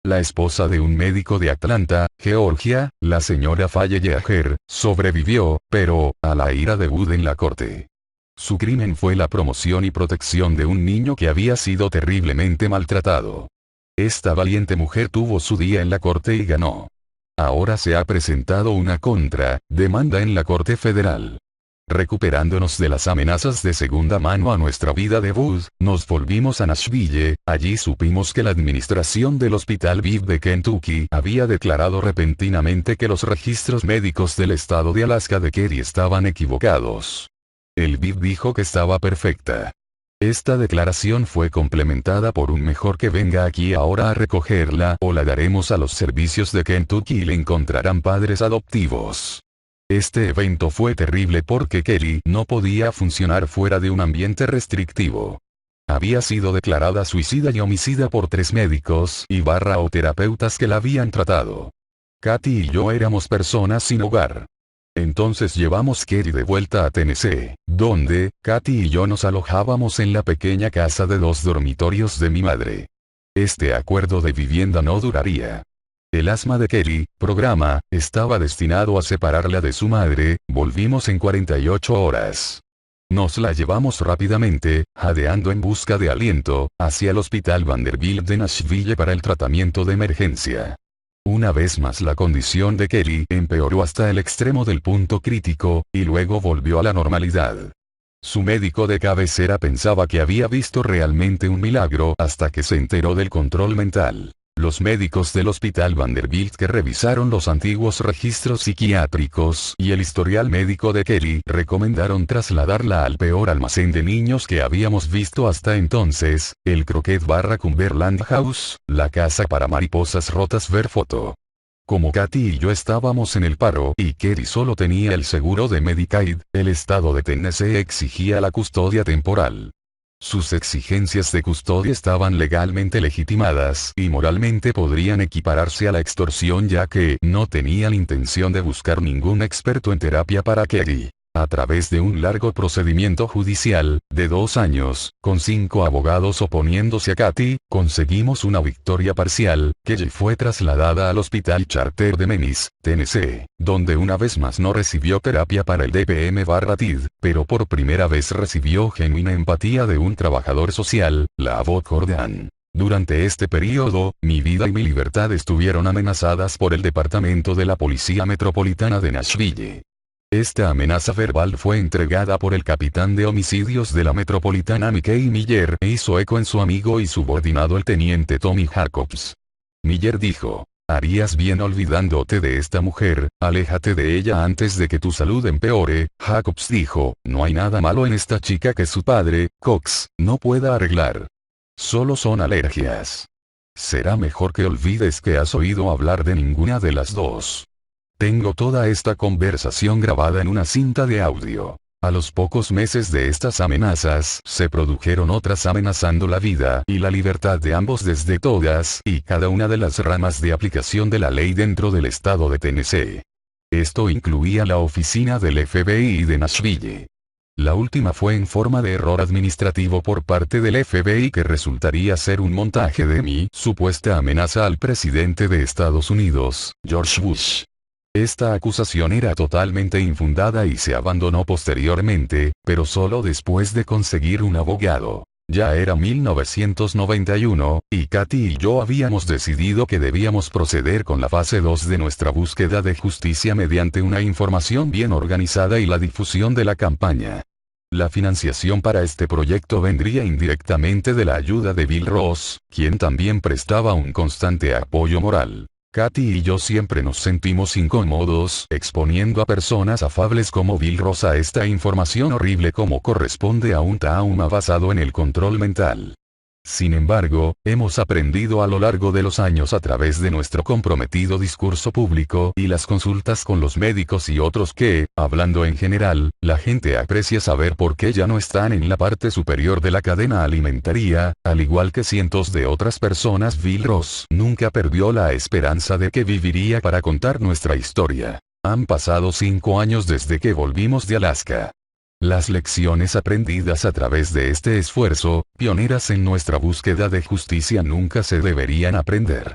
la esposa de un médico de Atlanta, Georgia, la señora Faye Yeager, sobrevivió, pero, a la ira de Wood en la corte. Su crimen fue la promoción y protección de un niño que había sido terriblemente maltratado. Esta valiente mujer tuvo su día en la corte y ganó. Ahora se ha presentado una demanda en la Corte Federal. Recuperándonos de las amenazas de segunda mano a nuestra vida de Wood, nos volvimos a Nashville. Allí supimos que la administración del Hospital Viv de Kentucky había declarado repentinamente que los registros médicos del estado de Alaska de Kerry estaban equivocados. El Viv dijo que estaba perfecta. Esta declaración fue complementada por un mejor que venga aquí ahora a recogerla o la daremos a los servicios de Kentucky y le encontrarán padres adoptivos. Este evento fue terrible porque Kerry no podía funcionar fuera de un ambiente restrictivo. Había sido declarada suicida y homicida por 3 médicos o terapeutas que la habían tratado. Katy y yo éramos personas sin hogar. Entonces llevamos Kerry de vuelta a Tennessee, donde, Katy y yo nos alojábamos en la pequeña casa de 2 dormitorios de mi madre. Este acuerdo de vivienda no duraría. El asma de Kerry, estaba destinado a separarla de su madre. Volvimos en 48 horas. Nos la llevamos rápidamente, jadeando en busca de aliento, hacia el Hospital Vanderbilt de Nashville para el tratamiento de emergencia. Una vez más la condición de Kerry empeoró hasta el extremo del punto crítico, y luego volvió a la normalidad. Su médico de cabecera pensaba que había visto realmente un milagro hasta que se enteró del control mental. Los médicos del Hospital Vanderbilt que revisaron los antiguos registros psiquiátricos y el historial médico de Kerry recomendaron trasladarla al peor almacén de niños que habíamos visto hasta entonces, el Crockett/Cumberland House, la casa para mariposas rotas. Ver foto. Como Katy y yo estábamos en el paro y Kerry solo tenía el seguro de Medicaid, el estado de Tennessee exigía la custodia temporal. Sus exigencias de custodia estaban legalmente legitimadas y moralmente podrían equipararse a la extorsión ya que no tenían intención de buscar ningún experto en terapia para Kerry. A través de un largo procedimiento judicial, de 2 años, con 5 abogados oponiéndose a Katy, conseguimos una victoria parcial. Kerry fue trasladada al Hospital Charter de Memphis, Tennessee, donde una vez más no recibió terapia para el DPM/TID, pero por primera vez recibió genuina empatía de un trabajador social, la Abbott Cordean. Durante este periodo, mi vida y mi libertad estuvieron amenazadas por el Departamento de la Policía Metropolitana de Nashville. Esta amenaza verbal fue entregada por el capitán de homicidios de la Metropolitana Mickey Miller e hizo eco en su amigo y subordinado el teniente Tommy Jacobs. Miller dijo: harías bien olvidándote de esta mujer, aléjate de ella antes de que tu salud empeore. Jacobs dijo: no hay nada malo en esta chica que su padre, Cox, no pueda arreglar. Solo son alergias. Será mejor que olvides que has oído hablar de ninguna de las dos. Tengo toda esta conversación grabada en una cinta de audio. A los pocos meses de estas amenazas, se produjeron otras amenazando la vida y la libertad de ambos desde todas y cada una de las ramas de aplicación de la ley dentro del estado de Tennessee. Esto incluía la oficina del FBI de Nashville. La última fue en forma de error administrativo por parte del FBI que resultaría ser un montaje de mi supuesta amenaza al presidente de Estados Unidos, George Bush. Esta acusación era totalmente infundada y se abandonó posteriormente, pero solo después de conseguir un abogado. Ya era 1991, y Katy y yo habíamos decidido que debíamos proceder con la fase 2 de nuestra búsqueda de justicia mediante una información bien organizada y la difusión de la campaña. La financiación para este proyecto vendría indirectamente de la ayuda de Bill Ross, quien también prestaba un constante apoyo moral. Katy y yo siempre nos sentimos incómodos exponiendo a personas afables como Bill Ross a esta información horrible como corresponde a un trauma basado en el control mental. Sin embargo, hemos aprendido a lo largo de los años a través de nuestro comprometido discurso público y las consultas con los médicos y otros que, hablando en general, la gente aprecia saber por qué ya no están en la parte superior de la cadena alimentaria, al igual que cientos de otras personas. Bill Ross nunca perdió la esperanza de que viviría para contar nuestra historia. Han pasado 5 años desde que volvimos de Alaska. Las lecciones aprendidas a través de este esfuerzo, pioneras en nuestra búsqueda de justicia, nunca se deberían aprender.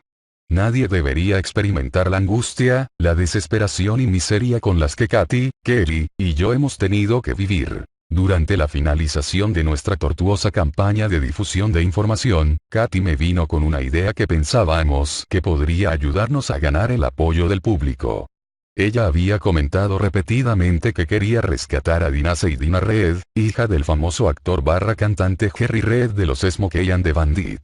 Nadie debería experimentar la angustia, la desesperación y miseria con las que Katy, Kelly, y yo hemos tenido que vivir. Durante la finalización de nuestra tortuosa campaña de difusión de información, Katy me vino con una idea que pensábamos que podría ayudarnos a ganar el apoyo del público. Ella había comentado repetidamente que quería rescatar a Dina Seydina Reed, hija del famoso actor barra cantante Jerry Reed de los Smokey and the Bandit.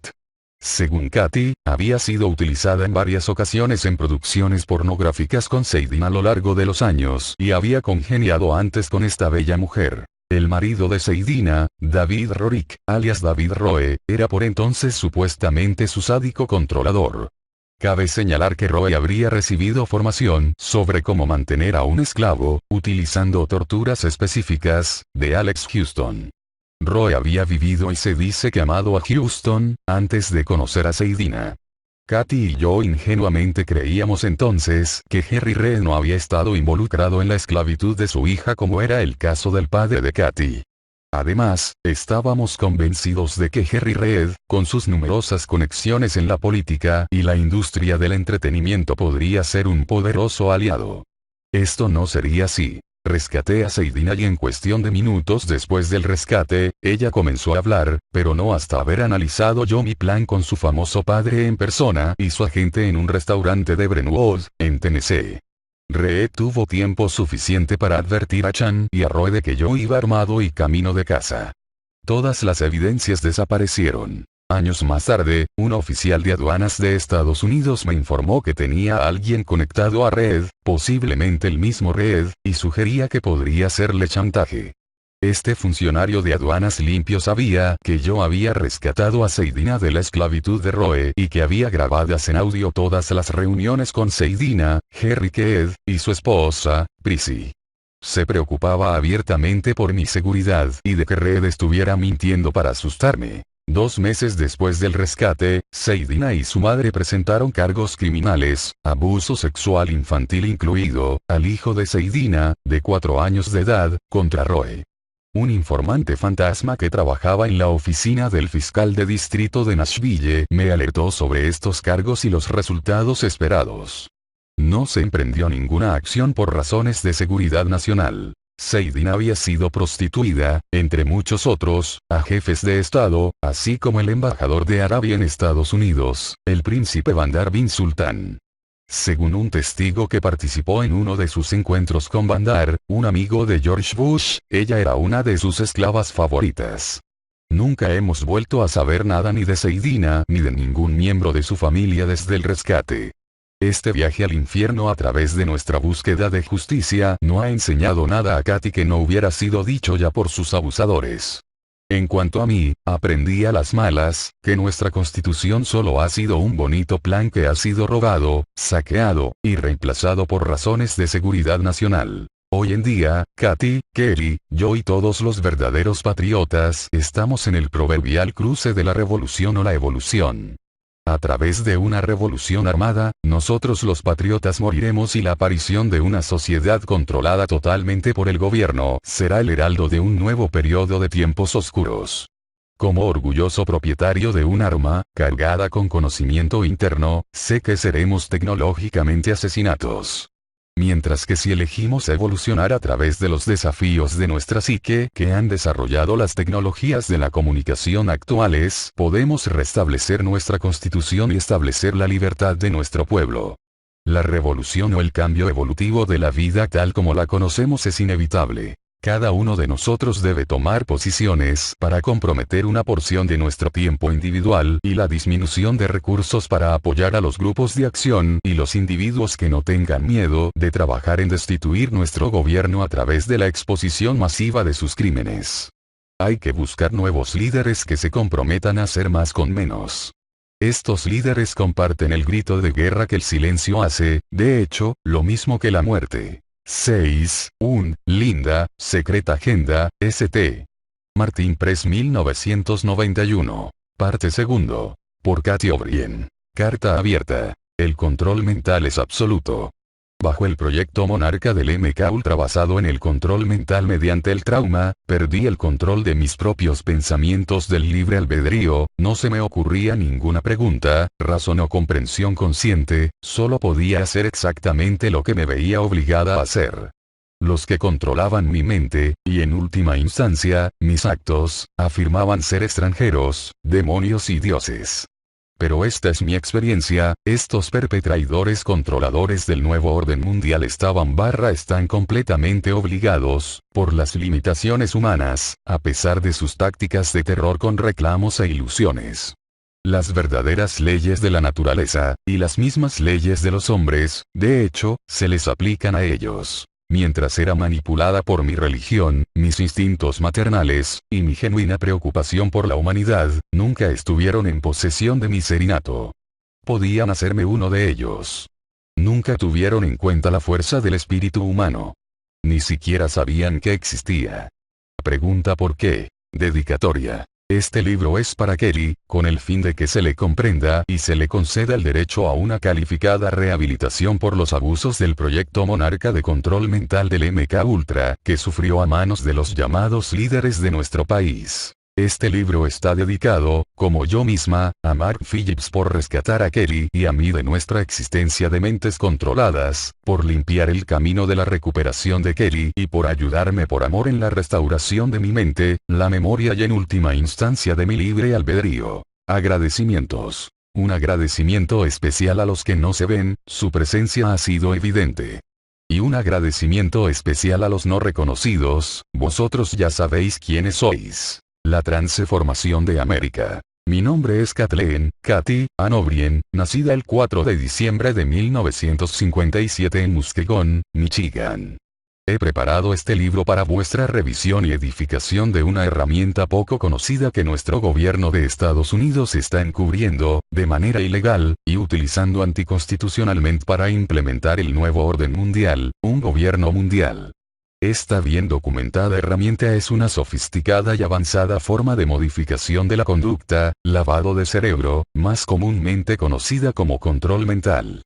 Según Katy, había sido utilizada en varias ocasiones en producciones pornográficas con Seydina a lo largo de los años y había congeniado antes con esta bella mujer. El marido de Seydina, David Rorik, alias David Roe, era por entonces supuestamente su sádico controlador. Cabe señalar que Roe habría recibido formación sobre cómo mantener a un esclavo, utilizando torturas específicas, de Alex Houston. Roe había vivido y se dice que amado a Houston, antes de conocer a Seydina. Katy y yo ingenuamente creíamos entonces que Jerry Reed no había estado involucrado en la esclavitud de su hija como era el caso del padre de Katy. Además, estábamos convencidos de que Jerry Reed, con sus numerosas conexiones en la política y la industria del entretenimiento podría ser un poderoso aliado. Esto no sería así. Rescaté a Seydina y en cuestión de minutos después del rescate, ella comenzó a hablar, pero no hasta haber analizado yo mi plan con su famoso padre en persona y su agente en un restaurante de Brentwood, en Tennessee. Reed tuvo tiempo suficiente para advertir a Chan y a Roe de que yo iba armado y camino de casa. Todas las evidencias desaparecieron. Años más tarde, un oficial de aduanas de Estados Unidos me informó que tenía a alguien conectado a Reed, posiblemente el mismo Reed, y sugería que podría hacerle chantaje. Este funcionario de aduanas limpio sabía que yo había rescatado a Seydina de la esclavitud de Roe y que había grabadas en audio todas las reuniones con Seydina, Jerry Reed, y su esposa, Prissy. Se preocupaba abiertamente por mi seguridad y de que Reed estuviera mintiendo para asustarme. 2 meses después del rescate, Seydina y su madre presentaron cargos criminales, abuso sexual infantil incluido, al hijo de Seydina, de 4 años de edad, contra Roe. Un informante fantasma que trabajaba en la oficina del fiscal de distrito de Nashville me alertó sobre estos cargos y los resultados esperados. No se emprendió ninguna acción por razones de seguridad nacional. Seydina había sido prostituida, entre muchos otros, a jefes de Estado, así como el embajador de Arabia en Estados Unidos, el príncipe Bandar bin Sultan. Según un testigo que participó en uno de sus encuentros con Bandar, un amigo de George Bush, ella era una de sus esclavas favoritas. Nunca hemos vuelto a saber nada ni de Seydina ni de ningún miembro de su familia desde el rescate. Este viaje al infierno a través de nuestra búsqueda de justicia no ha enseñado nada a Katy que no hubiera sido dicho ya por sus abusadores. En cuanto a mí, aprendí a las malas, que nuestra constitución solo ha sido un bonito plan que ha sido robado, saqueado, y reemplazado por razones de seguridad nacional. Hoy en día, Katy, Kelly, yo y todos los verdaderos patriotas estamos en el proverbial cruce de la revolución o la evolución. A través de una revolución armada, nosotros los patriotas moriremos y la aparición de una sociedad controlada totalmente por el gobierno será el heraldo de un nuevo periodo de tiempos oscuros. Como orgulloso propietario de un arma, cargada con conocimiento interno, sé que seremos tecnológicamente asesinados. Mientras que si elegimos evolucionar a través de los desafíos de nuestra psique que han desarrollado las tecnologías de la comunicación actuales, podemos restablecer nuestra constitución y establecer la libertad de nuestro pueblo. La revolución o el cambio evolutivo de la vida tal como la conocemos es inevitable. Cada uno de nosotros debe tomar posiciones para comprometer una porción de nuestro tiempo individual y la disminución de recursos para apoyar a los grupos de acción y los individuos que no tengan miedo de trabajar en destituir nuestro gobierno a través de la exposición masiva de sus crímenes. Hay que buscar nuevos líderes que se comprometan a hacer más con menos. Estos líderes comparten el grito de guerra que el silencio hace, de hecho, lo mismo que la muerte. 6. Linda, Secreta Agenda, St. Martin Press 1991. Parte 2. Por Katy O'Brien. Carta abierta. El control mental es absoluto. Bajo el proyecto Monarca del MK Ultra basado en el control mental mediante el trauma, perdí el control de mis propios pensamientos del libre albedrío, no se me ocurría ninguna pregunta, razón o comprensión consciente, solo podía hacer exactamente lo que me veía obligada a hacer. Los que controlaban mi mente, y en última instancia, mis actos, afirmaban ser extranjeros, demonios y dioses. Pero esta es mi experiencia, estos perpetradores controladores del nuevo orden mundial están completamente obligados, por las limitaciones humanas, a pesar de sus tácticas de terror con reclamos e ilusiones. Las verdaderas leyes de la naturaleza, y las mismas leyes de los hombres, de hecho, se les aplican a ellos. Mientras era manipulada por mi religión, mis instintos maternales, y mi genuina preocupación por la humanidad, nunca estuvieron en posesión de mi ser innato. Podían hacerme uno de ellos. Nunca tuvieron en cuenta la fuerza del espíritu humano. Ni siquiera sabían que existía. Pregunta por qué. Dedicatoria. Este libro es para Kelly, con el fin de que se le comprenda y se le conceda el derecho a una calificada rehabilitación por los abusos del proyecto Monarca de control mental del MK Ultra, que sufrió a manos de los llamados líderes de nuestro país. Este libro está dedicado, como yo misma, a Mark Phillips por rescatar a Kelly y a mí de nuestra existencia de mentes controladas, por limpiar el camino de la recuperación de Kelly y por ayudarme por amor en la restauración de mi mente, la memoria y en última instancia de mi libre albedrío. Agradecimientos. Un agradecimiento especial a los que no se ven, su presencia ha sido evidente. Y un agradecimiento especial a los no reconocidos, vosotros ya sabéis quiénes sois. La Transformación de América. Mi nombre es Kathleen, Katy, Ann O'Brien, nacida el 4 de diciembre de 1957 en Muskegon, Michigan. He preparado este libro para vuestra revisión y edificación de una herramienta poco conocida que nuestro gobierno de Estados Unidos está encubriendo, de manera ilegal, y utilizando anticonstitucionalmente para implementar el nuevo orden mundial, un gobierno mundial. Esta bien documentada herramienta es una sofisticada y avanzada forma de modificación de la conducta, lavado de cerebro, más comúnmente conocida como control mental.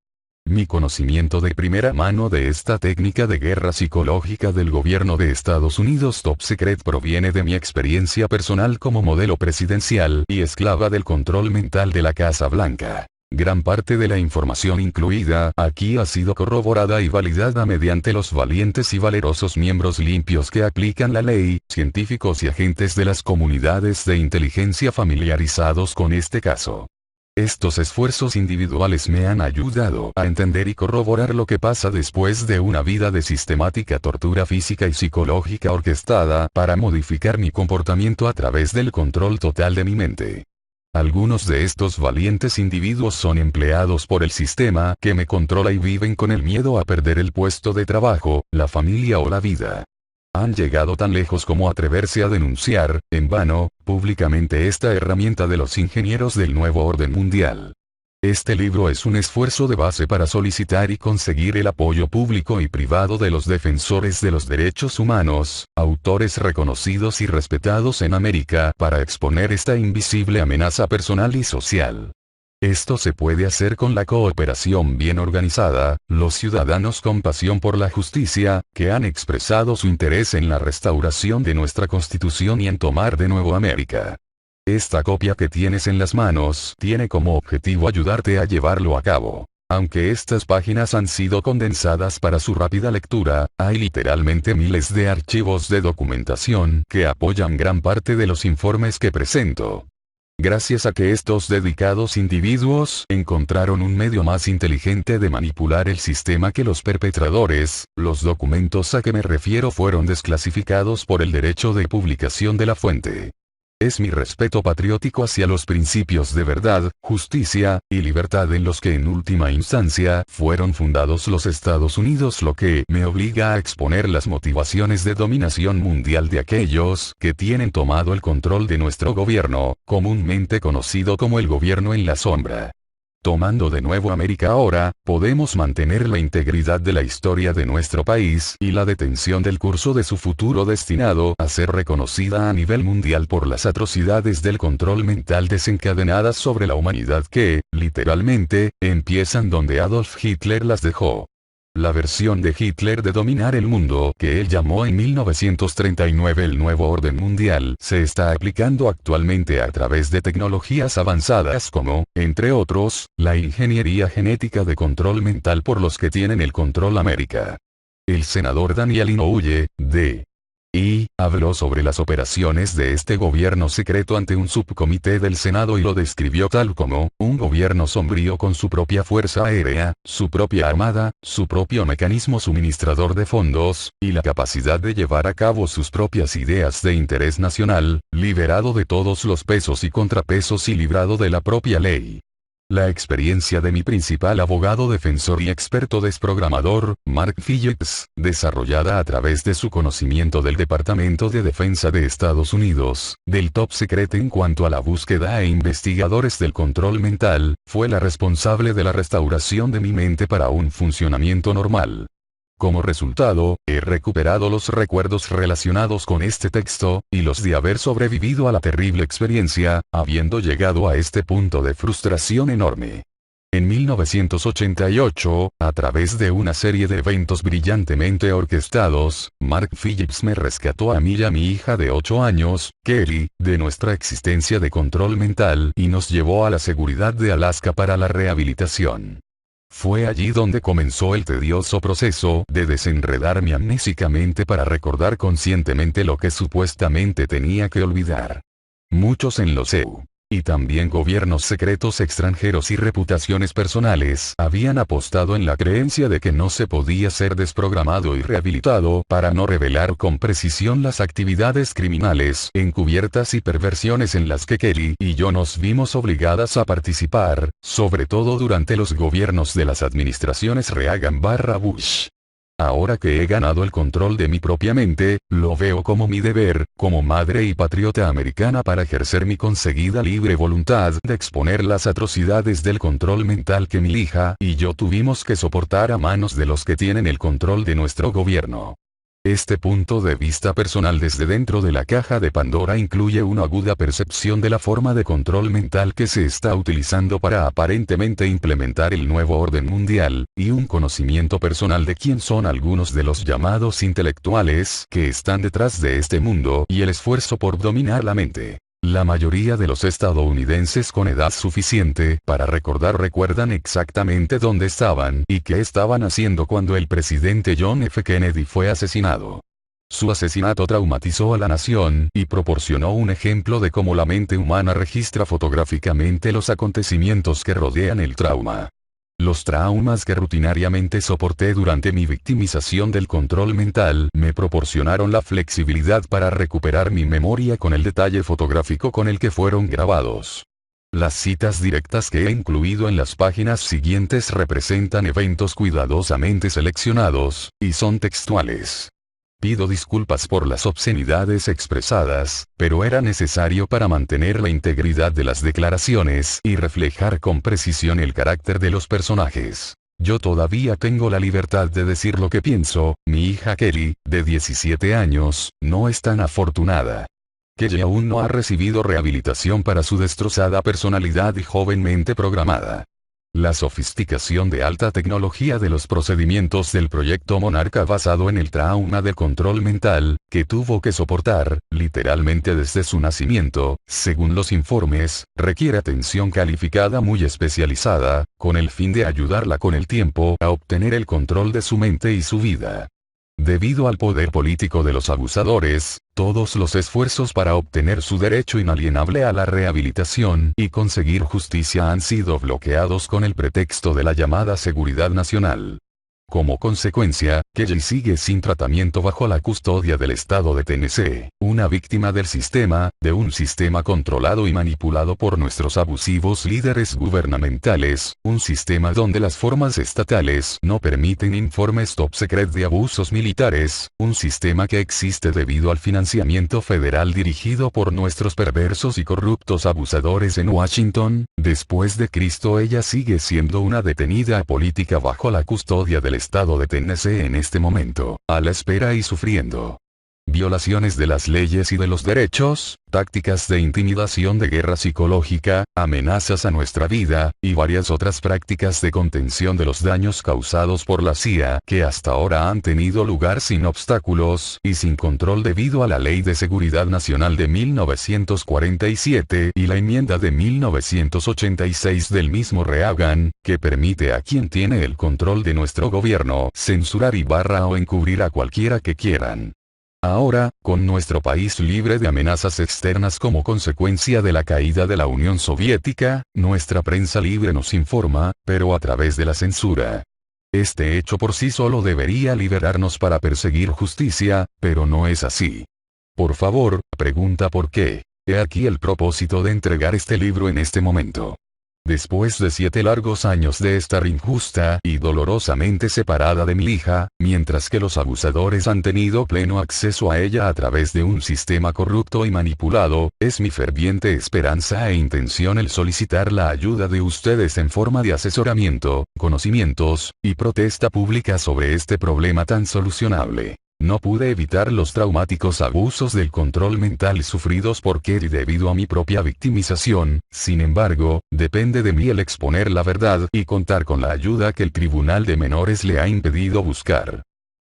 Mi conocimiento de primera mano de esta técnica de guerra psicológica del gobierno de Estados Unidos Top Secret proviene de mi experiencia personal como modelo presidencial y esclava del control mental de la Casa Blanca. Gran parte de la información incluida aquí ha sido corroborada y validada mediante los valientes y valerosos miembros limpios que aplican la ley, científicos y agentes de las comunidades de inteligencia familiarizados con este caso. Estos esfuerzos individuales me han ayudado a entender y corroborar lo que pasa después de una vida de sistemática tortura física y psicológica orquestada para modificar mi comportamiento a través del control total de mi mente. Algunos de estos valientes individuos son empleados por el sistema que me controla y viven con el miedo a perder el puesto de trabajo, la familia o la vida. Han llegado tan lejos como atreverse a denunciar, en vano, públicamente esta herramienta de los ingenieros del nuevo orden mundial. Este libro es un esfuerzo de base para solicitar y conseguir el apoyo público y privado de los defensores de los derechos humanos, autores reconocidos y respetados en América para exponer esta invisible amenaza personal y social. Esto se puede hacer con la cooperación bien organizada, los ciudadanos con pasión por la justicia, que han expresado su interés en la restauración de nuestra Constitución y en tomar de nuevo América. Esta copia que tienes en las manos tiene como objetivo ayudarte a llevarlo a cabo. Aunque estas páginas han sido condensadas para su rápida lectura, hay literalmente miles de archivos de documentación que apoyan gran parte de los informes que presento. Gracias a que estos dedicados individuos encontraron un medio más inteligente de manipular el sistema que los perpetradores, los documentos a que me refiero fueron desclasificados por el derecho de publicación de la fuente. Es mi respeto patriótico hacia los principios de verdad, justicia, y libertad en los que en última instancia fueron fundados los Estados Unidos lo que me obliga a exponer las motivaciones de dominación mundial de aquellos que tienen tomado el control de nuestro gobierno, comúnmente conocido como el gobierno en la sombra. Tomando de nuevo América ahora, podemos mantener la integridad de la historia de nuestro país y la detención del curso de su futuro destinado a ser reconocida a nivel mundial por las atrocidades del control mental desencadenadas sobre la humanidad que, literalmente, empiezan donde Adolf Hitler las dejó. La versión de Hitler de dominar el mundo que él llamó en 1939 el nuevo orden mundial se está aplicando actualmente a través de tecnologías avanzadas como, entre otros, la ingeniería genética de control mental por los que tienen el control América. El senador Daniel Inouye, habló sobre las operaciones de este gobierno secreto ante un subcomité del Senado y lo describió tal como, un gobierno sombrío con su propia fuerza aérea, su propia armada, su propio mecanismo suministrador de fondos, y la capacidad de llevar a cabo sus propias ideas de interés nacional, liberado de todos los pesos y contrapesos y librado de la propia ley. La experiencia de mi principal abogado defensor y experto desprogramador, Mark Phillips, desarrollada a través de su conocimiento del Departamento de Defensa de Estados Unidos, del Top Secret en cuanto a la búsqueda e investigadores del control mental, fue la responsable de la restauración de mi mente para un funcionamiento normal. Como resultado, he recuperado los recuerdos relacionados con este texto, y los de haber sobrevivido a la terrible experiencia, habiendo llegado a este punto de frustración enorme. En 1988, a través de una serie de eventos brillantemente orquestados, Mark Phillips me rescató a mí y a mi hija de 8 años, Kelly, de nuestra existencia de control mental y nos llevó a la seguridad de Alaska para la rehabilitación. Fue allí donde comenzó el tedioso proceso de desenredarme amnésicamente para recordar conscientemente lo que supuestamente tenía que olvidar. Muchos en los EU, y también gobiernos secretos extranjeros y reputaciones personales habían apostado en la creencia de que no se podía ser desprogramado y rehabilitado para no revelar con precisión las actividades criminales encubiertas y perversiones en las que Kelly y yo nos vimos obligadas a participar, sobre todo durante los gobiernos de las administraciones Reagan/Bush. Ahora que he ganado el control de mi propia mente, lo veo como mi deber, como madre y patriota americana para ejercer mi conseguida libre voluntad de exponer las atrocidades del control mental que mi hija y yo tuvimos que soportar a manos de los que tienen el control de nuestro gobierno. Este punto de vista personal desde dentro de la caja de Pandora incluye una aguda percepción de la forma de control mental que se está utilizando para aparentemente implementar el nuevo orden mundial, y un conocimiento personal de quién son algunos de los llamados intelectuales que están detrás de este mundo y el esfuerzo por dominar la mente. La mayoría de los estadounidenses con edad suficiente para recordar recuerdan exactamente dónde estaban y qué estaban haciendo cuando el presidente John F. Kennedy fue asesinado. Su asesinato traumatizó a la nación y proporcionó un ejemplo de cómo la mente humana registra fotográficamente los acontecimientos que rodean el trauma. Los traumas que rutinariamente soporté durante mi victimización del control mental me proporcionaron la flexibilidad para recuperar mi memoria con el detalle fotográfico con el que fueron grabados. Las citas directas que he incluido en las páginas siguientes representan eventos cuidadosamente seleccionados, y son textuales. Pido disculpas por las obscenidades expresadas, pero era necesario para mantener la integridad de las declaraciones y reflejar con precisión el carácter de los personajes. Yo todavía tengo la libertad de decir lo que pienso. Mi hija Kelly, de 17 años, no es tan afortunada. Kelly aún no ha recibido rehabilitación para su destrozada personalidad y joven mente programada. La sofisticación de alta tecnología de los procedimientos del proyecto Monarca basado en el trauma del control mental, que tuvo que soportar, literalmente desde su nacimiento, según los informes, requiere atención calificada muy especializada, con el fin de ayudarla con el tiempo a obtener el control de su mente y su vida. Debido al poder político de los abusadores, todos los esfuerzos para obtener su derecho inalienable a la rehabilitación y conseguir justicia han sido bloqueados con el pretexto de la llamada seguridad nacional. Como consecuencia, Kelly sigue sin tratamiento bajo la custodia del estado de Tennessee, una víctima del sistema, de un sistema controlado y manipulado por nuestros abusivos líderes gubernamentales, un sistema donde las formas estatales no permiten informes top secret de abusos militares, un sistema que existe debido al financiamiento federal dirigido por nuestros perversos y corruptos abusadores en Washington. Después de Cristo, ella sigue siendo una detenida política bajo la custodia del estado de Tennessee en este momento, a la espera y sufriendo. violaciones de las leyes y de los derechos, tácticas de intimidación de guerra psicológica, amenazas a nuestra vida, y varias otras prácticas de contención de los daños causados por la CIA que hasta ahora han tenido lugar sin obstáculos y sin control debido a la Ley de Seguridad Nacional de 1947 y la enmienda de 1986 del mismo Reagan, que permite a quien tiene el control de nuestro gobierno censurar y barra o encubrir a cualquiera que quieran. Ahora, con nuestro país libre de amenazas externas como consecuencia de la caída de la Unión Soviética, nuestra prensa libre nos informa, pero a través de la censura. Este hecho por sí solo debería liberarnos para perseguir justicia, pero no es así. Por favor, pregunta por qué. He aquí el propósito de entregar este libro en este momento. Después de 7 largos años de estar injusta y dolorosamente separada de mi hija, mientras que los abusadores han tenido pleno acceso a ella a través de un sistema corrupto y manipulado, es mi ferviente esperanza e intención el solicitar la ayuda de ustedes en forma de asesoramiento, conocimientos, y protesta pública sobre este problema tan solucionable. No pude evitar los traumáticos abusos del control mental sufridos por Kerry debido a mi propia victimización, sin embargo, depende de mí el exponer la verdad y contar con la ayuda que el Tribunal de Menores le ha impedido buscar.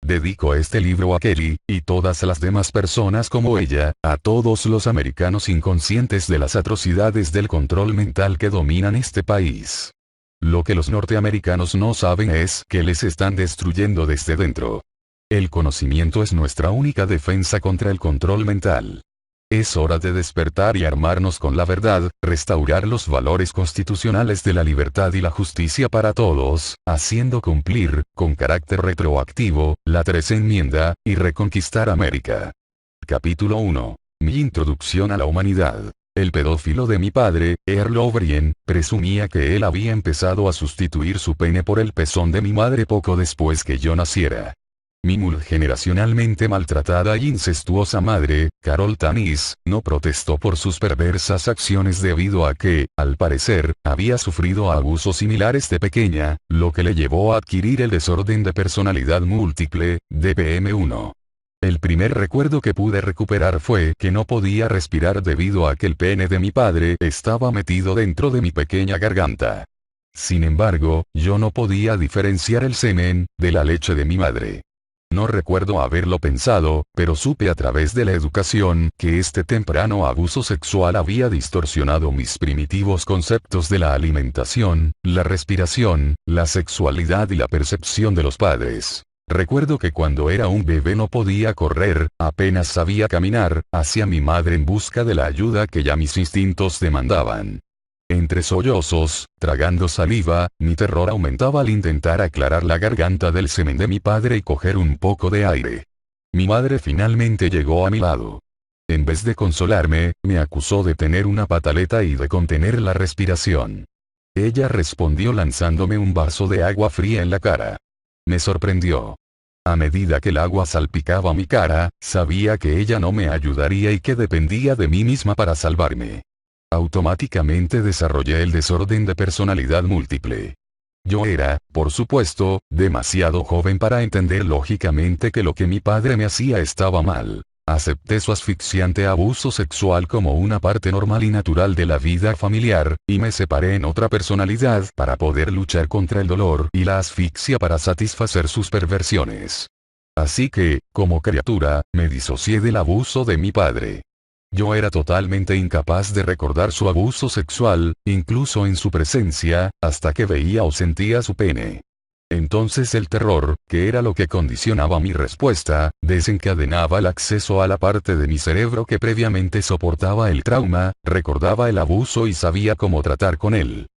Dedico este libro a Kerry, y todas las demás personas como ella, a todos los americanos inconscientes de las atrocidades del control mental que dominan este país. Lo que los norteamericanos no saben es que les están destruyendo desde dentro. El conocimiento es nuestra única defensa contra el control mental. Es hora de despertar y armarnos con la verdad, restaurar los valores constitucionales de la libertad y la justicia para todos, haciendo cumplir, con carácter retroactivo, la 13ª enmienda, y reconquistar América. Capítulo 1. Mi introducción a la humanidad. El pedófilo de mi padre, Earl O'Brien, presumía que él había empezado a sustituir su pene por el pezón de mi madre poco después que yo naciera. Mi multigeneracionalmente maltratada y incestuosa madre, Carol Tanis, no protestó por sus perversas acciones debido a que, al parecer, había sufrido abusos similares de pequeña, lo que le llevó a adquirir el desorden de personalidad múltiple, DPM-1. El primer recuerdo que pude recuperar fue que no podía respirar debido a que el pene de mi padre estaba metido dentro de mi pequeña garganta. Sin embargo, yo no podía diferenciar el semen de la leche de mi madre. No recuerdo haberlo pensado, pero supe a través de la educación que este temprano abuso sexual había distorsionado mis primitivos conceptos de la alimentación, la respiración, la sexualidad y la percepción de los padres. Recuerdo que cuando era un bebé no podía correr, apenas sabía caminar, hacia mi madre en busca de la ayuda que ya mis instintos demandaban. Entre sollozos, tragando saliva, mi terror aumentaba al intentar aclarar la garganta del semen de mi padre y coger un poco de aire. Mi madre finalmente llegó a mi lado. En vez de consolarme, me acusó de tener una pataleta y de contener la respiración. Ella respondió lanzándome un vaso de agua fría en la cara. Me sorprendió. A medida que el agua salpicaba mi cara, sabía que ella no me ayudaría y que dependía de mí misma para salvarme. Automáticamente desarrollé el desorden de personalidad múltiple. Yo era, por supuesto, demasiado joven para entender lógicamente que lo que mi padre me hacía estaba mal. Acepté su asfixiante abuso sexual como una parte normal y natural de la vida familiar, y me separé en otra personalidad para poder luchar contra el dolor y la asfixia para satisfacer sus perversiones. Así que, como criatura, me disocié del abuso de mi padre. Yo era totalmente incapaz de recordar su abuso sexual, incluso en su presencia, hasta que veía o sentía su pene. Entonces el terror, que era lo que condicionaba mi respuesta, desencadenaba el acceso a la parte de mi cerebro que previamente soportaba el trauma, recordaba el abuso y sabía cómo tratar con él.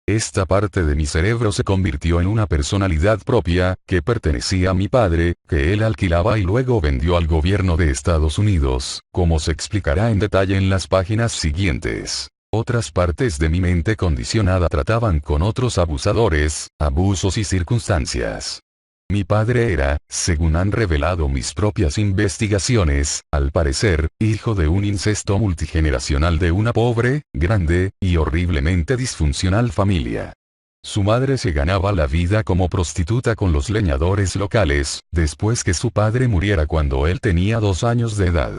Esta parte de mi cerebro se convirtió en una personalidad propia, que pertenecía a mi padre, que él alquilaba y luego vendió al gobierno de Estados Unidos, como se explicará en detalle en las páginas siguientes. Otras partes de mi mente condicionada trataban con otros abusadores, abusos y circunstancias. Mi padre era, según han revelado mis propias investigaciones, al parecer, hijo de un incesto multigeneracional de una pobre, grande, y horriblemente disfuncional familia. Su madre se ganaba la vida como prostituta con los leñadores locales, después que su padre muriera cuando él tenía 2 años de edad.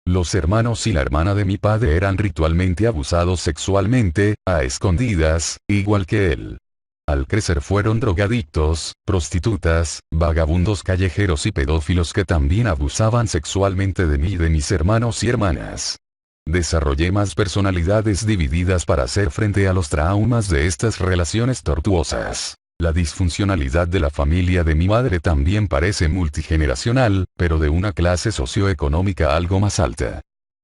Los hermanos y la hermana de mi padre eran ritualmente abusados sexualmente, a escondidas, igual que él. Al crecer fueron drogadictos, prostitutas, vagabundos callejeros y pedófilos que también abusaban sexualmente de mí y de mis hermanos y hermanas. Desarrollé más personalidades divididas para hacer frente a los traumas de estas relaciones tortuosas. La disfuncionalidad de la familia de mi madre también parece multigeneracional, pero de una clase socioeconómica algo más alta.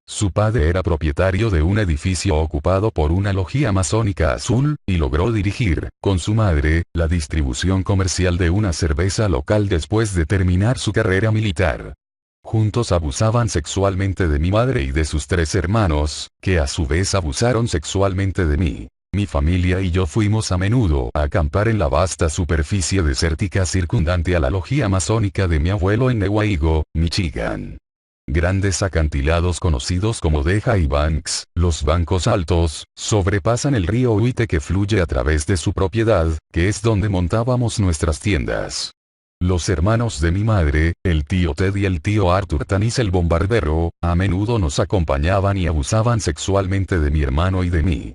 Su padre era propietario de un edificio ocupado por una logia masónica azul, y logró dirigir, con su madre, la distribución comercial de una cerveza local después de terminar su carrera militar. Juntos abusaban sexualmente de mi madre y de sus 3 hermanos, que a su vez abusaron sexualmente de mí. Mi familia y yo fuimos a menudo a acampar en la vasta superficie desértica circundante a la logia masónica de mi abuelo en Newaygo, Michigan. Grandes acantilados conocidos como Lehigh Banks, los bancos altos, sobrepasan el río Uite que fluye a través de su propiedad, que es donde montábamos nuestras tiendas. Los hermanos de mi madre, el tío Ted y el tío Arthur Tanis el bombardero, a menudo nos acompañaban y abusaban sexualmente de mi hermano y de mí.